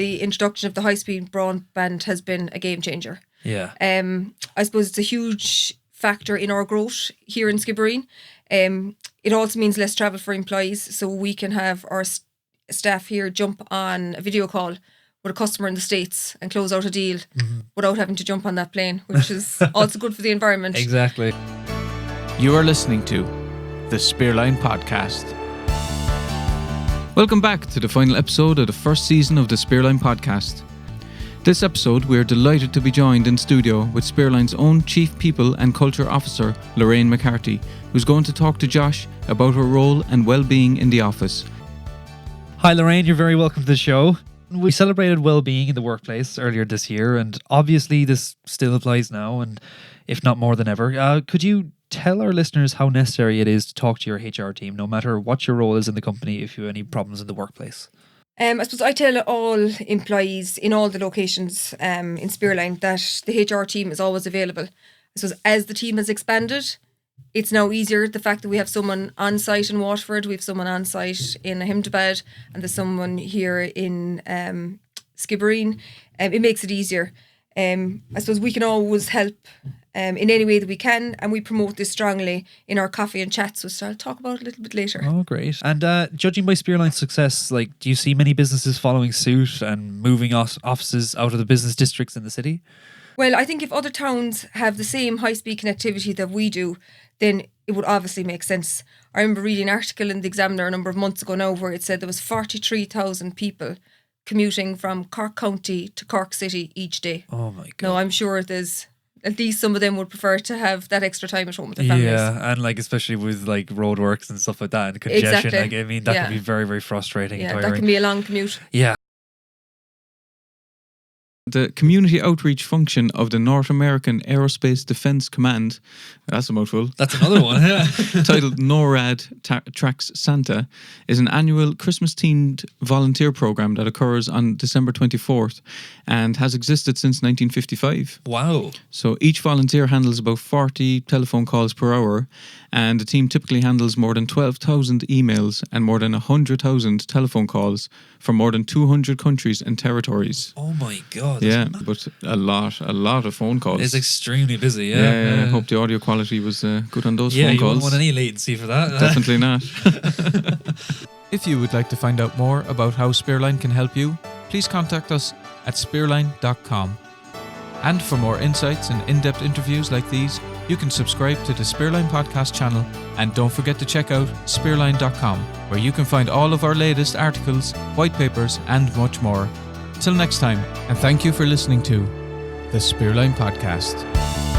The introduction of the high-speed broadband has been a game changer. Yeah. I suppose it's a huge factor in our growth here in Skibbereen. It also means less travel for employees, so we can have our staff here jump on a video call with a customer in the States and close out a deal without having to jump on that plane, which is also good for the environment. Exactly. You are listening to the Spearline Podcast. Welcome back to the final episode of the first season of the Spearline Podcast. This episode, we are delighted to be joined in studio with Spearline's own Chief People and Culture Officer, Lorraine McCarty, who's going to talk to Josh about her role and well-being in the office. Hi Lorraine, you're very welcome to the show. We celebrated well-being in the workplace earlier this year, and obviously this still applies now, and if not more than ever. Could you tell our listeners how necessary it is to talk to your HR team, no matter what your role is in the company, if you have any problems in the workplace? I suppose I tell all employees in all the locations in Spearline that the HR team is always available. I suppose as the team has expanded, it's now easier. The fact that we have someone on site in Waterford, we have someone on site in Ahmedabad, and there's someone here in Skibbereen, it makes it easier. I suppose we can always help in any way that we can, and we promote this strongly in our coffee and chats, which I'll talk about a little bit later. Oh, great. And judging by Spearline's success, do you see many businesses following suit and moving offices out of the business districts in the city? Well, I think if other towns have the same high-speed connectivity that we do, then it would obviously make sense. I remember reading an article in the Examiner a number of months ago now where it said there was 43,000 people commuting from Cork County to Cork City each day. Oh my God. Now, I'm sure there's at least some of them would prefer to have that extra time at home with their families. Yeah, and especially with roadworks and stuff like that and congestion. Exactly. That can be very, very frustrating. Yeah, and that can be a long commute. Yeah. The community outreach function of the North American Aerospace Defense Command, that's a mouthful. That's another one, yeah. Titled NORAD Tracks Santa, is an annual Christmas-themed volunteer program that occurs on December 24th and has existed since 1955. Wow. So each volunteer handles about 40 telephone calls per hour, and the team typically handles more than 12,000 emails and more than 100,000 telephone calls from more than 200 countries and territories. Oh my God. Yeah, but a lot of phone calls. It's extremely busy, yeah. Yeah, I hope the audio quality was good on those phone calls. Yeah, you wouldn't want any latency for that. Definitely not. If you would like to find out more about how Spearline can help you, please contact us at spearline.com. And for more insights and in-depth interviews like these, you can subscribe to the Spearline Podcast channel, and don't forget to check out spearline.com, where you can find all of our latest articles, white papers, and much more. Till next time, and thank you for listening to the Spearline Podcast.